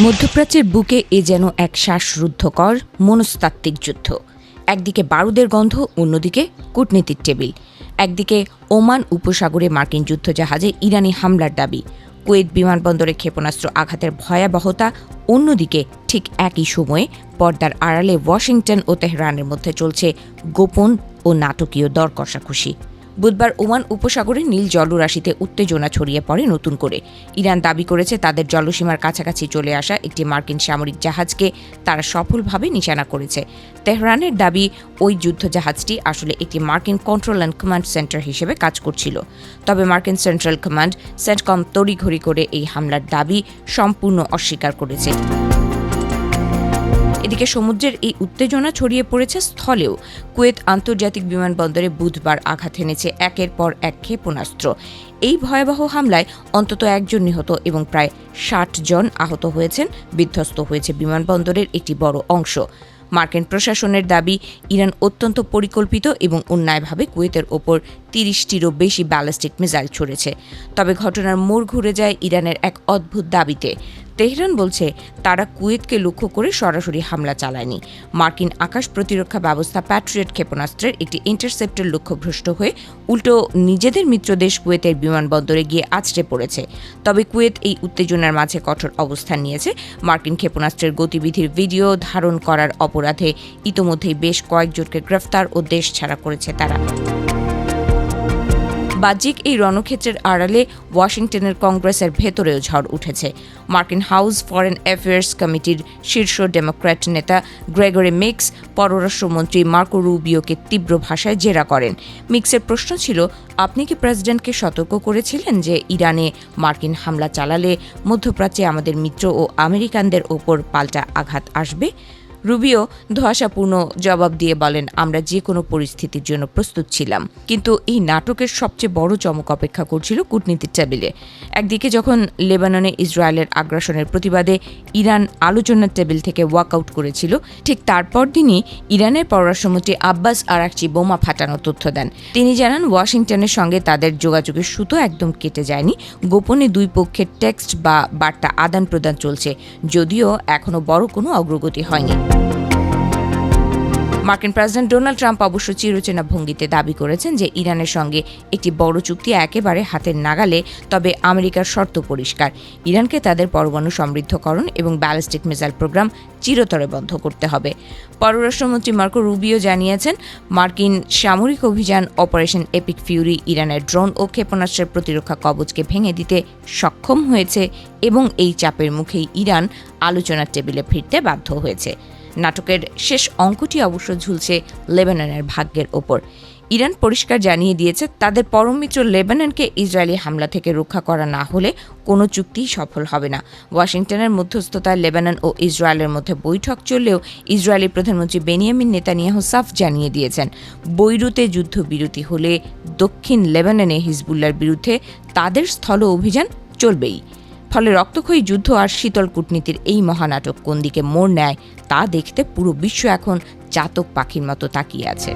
মধ্যপ্রাচ্যের বুকে এ যেন এক শ্বাসরুদ্ধকর মনস্তাত্ত্বিক যুদ্ধ। একদিকে বারুদের গন্ধ, অন্যদিকে কূটনীতির টেবিল। একদিকে ওমান উপসাগরে মার্কিন যুদ্ধজাহাজে ইরানি হামলার দাবি, কুয়েত বিমানবন্দরে ক্ষেপণাস্ত্র আঘাতের ভয়াবহতা, অন্যদিকে ঠিক একই সময়ে পর্দার আড়ালে ওয়াশিংটন ও তেহরানের মধ্যে চলছে গোপন ও নাটকীয় দর কষাকষি। বুধবার ওমান উপসাগরে নীল জলরাশিতে উত্তেজনা ছড়িয়ে পড়ে নতুন করে। ইরান দাবি করেছে তাদের জলসীমার কাছাকাছি চলে আসা একটি মার্কিন সামরিক জাহাজকে তারা সফলভাবে নিশানা করেছে। তেহরানের দাবি, ওই যুদ্ধজাহাজটি আসলে একটি মার্কিন কন্ট্রোল অ্যান্ড কমান্ড সেন্টার হিসেবে কাজ করছিল। তবে মার্কিন সেন্ট্রাল কমান্ড সেন্টকম তড়িঘড়ি করে এই হামলার দাবি সম্পূর্ণ অস্বীকার করেছে। এদিকে সমুদ্রের এই উত্তেজনা ছড়িয়ে পড়েছে স্থলেও। কুয়েত আন্তর্জাতিক বিমানবন্দরে বুধবার আঘাত এনেছে একের পর এক ক্ষেপণাস্ত্র। এই ভয়াবহ হামলায় অন্তত একজন নিহত এবং প্রায় ৬০ জন আহত হয়েছেন, বিধ্বস্ত হয়েছে বিমানবন্দরের একটি বড় অংশ। মার্কিন প্রশাসনের দাবি, ইরান অত্যন্ত পরিকল্পিত এবং অন্যায়ভাবে কুয়েতের ওপর ৩০টিরও বেশি ব্যালিস্টিক মিসাইল ছুড়েছে। তবে ঘটনার মোড় ঘুরে যায় ইরানের এক অদ্ভুত দাবিতে। তেহরান বলছে তারা কুয়েতকে লক্ষ্য করে সরাসরি হামলা চালায়নি। মার্কিন আকাশ প্রতিরক্ষা ব্যবস্থা প্যাট্রিয়ট ক্ষেপণাস্ত্রের একটি ইন্টারসেপ্টর লক্ষ্যভ্রষ্ট হয়ে উল্টো নিজেদের মিত্রদেশ কুয়েতের বিমানবন্দরে গিয়ে আছড়ে পড়েছে। তবে কুয়েত এই উত্তেজনার মাঝে কঠোর অবস্থান নিয়েছে। মার্কিন ক্ষেপণাস্ত্রের গতিবিধির ভিডিও ধারণ করার অপরাধে ইতোমধ্যেই বেশ কয়েকজনকে গ্রেফতার ও দেশ ছাড়া করেছে তারা। বাহ্যিক এই রণক্ষেত্রের আড়ালে ওয়াশিংটনের কংগ্রেসের ভেতরেও ঝড় উঠেছে। মার্কিন হাউস ফরেন অ্যাফেয়ার্স কমিটির শীর্ষ ডেমোক্র্যাট নেতা গ্রেগরি মিক্স পররাষ্ট্রমন্ত্রী মার্কো রুবিওকে তীব্র ভাষায় জেরা করেন। মিক্সের প্রশ্ন ছিল, আপনি কি প্রেসিডেন্টকে সতর্ক করেছিলেন যে ইরানে মার্কিন হামলা চালালে মধ্যপ্রাচ্যে আমাদের মিত্র ও আমেরিকানদের ওপর পাল্টা আঘাত আসবে? রুবিও ধোঁয়াশাপূর্ণ জবাব দিয়ে বলেন, আমরা যে কোনো পরিস্থিতির জন্য প্রস্তুত ছিলাম। কিন্তু এই নাটকের সবচেয়ে বড় চমক অপেক্ষা করছিল কূটনীতির টেবিলে। একদিকে যখন লেবাননে ইসরায়েলের আগ্রাসনের প্রতিবাদে ইরান আলোচনার টেবিল থেকে ওয়াকআউট করেছিল, ঠিক তারপর দিনই ইরানের পররাষ্ট্রমন্ত্রী আব্বাস আরাকচি বোমা ফাটানোর তথ্য দেন। তিনি জানান, ওয়াশিংটনের সঙ্গে তাদের যোগাযোগের সুতো একদম কেটে যায়নি। গোপনে দুই পক্ষের টেক্সট বা বার্তা আদান প্রদান চলছে, যদিও এখনও বড় কোনো অগ্রগতি হয়নি। মার্কিন প্রেসিডেন্ট ডোনাল্ড ট্রাম্প অবশ্য চিরচেনা ভঙ্গিতে দাবি করেছেন যে ইরানের সঙ্গে একটি বড় চুক্তি একেবারে হাতের নাগালে। তবে আমেরিকার শর্ত পরিষ্কার, ইরানকে তাদের পরমাণু সমৃদ্ধকরণ এবং ব্যালিস্টিক মিসাইল প্রোগ্রাম চিরতরে বন্ধ করতে হবে। পররাষ্ট্রমন্ত্রী মার্কো রুবিও জানিয়েছেন, মার্কিন সামরিক অভিযান অপারেশন এপিক ফিউরি ইরানের ড্রোন ও ক্ষেপণাস্ত্রের প্রতিরক্ষা কবচকে ভেঙে দিতে সক্ষম হয়েছে এবং এই চাপের মুখেই ইরান আলোচনার টেবিলে ফিরতে বাধ্য হয়েছে। নাটকের শেষ অঙ্কটি অবশ্য ঝুলছে লেবাননের ভাগ্যের ওপর। ইরান পরিষ্কার জানিয়ে দিয়েছে, তাদের পরম মিত্র লেবাননকে ইসরায়েলি হামলা থেকে রক্ষা করা না হলে কোনো চুক্তিই সফল হবে না। ওয়াশিংটনের মধ্যস্থতায় লেবানন ও ইসরায়েলের মধ্যে বৈঠক চললেও ইসরায়েলি প্রধানমন্ত্রী বেনিয়ামিন নেতানিয়াহু সাফ জানিয়ে দিয়েছেন, বৈরুতে যুদ্ধবিরতি হলে দক্ষিণ লেবাননে হিজবুল্লার বিরুদ্ধে তাদের স্থল অভিযান চলবেই। ফলে রক্তক্ষয়ী যুদ্ধ আর শীতল কূটনীতির এই মহানাটক কোন দিকে মোড় নেয় তা দেখতে পুরো বিশ্ব এখন চাতক পাখির মতো তাকিয়ে আছে।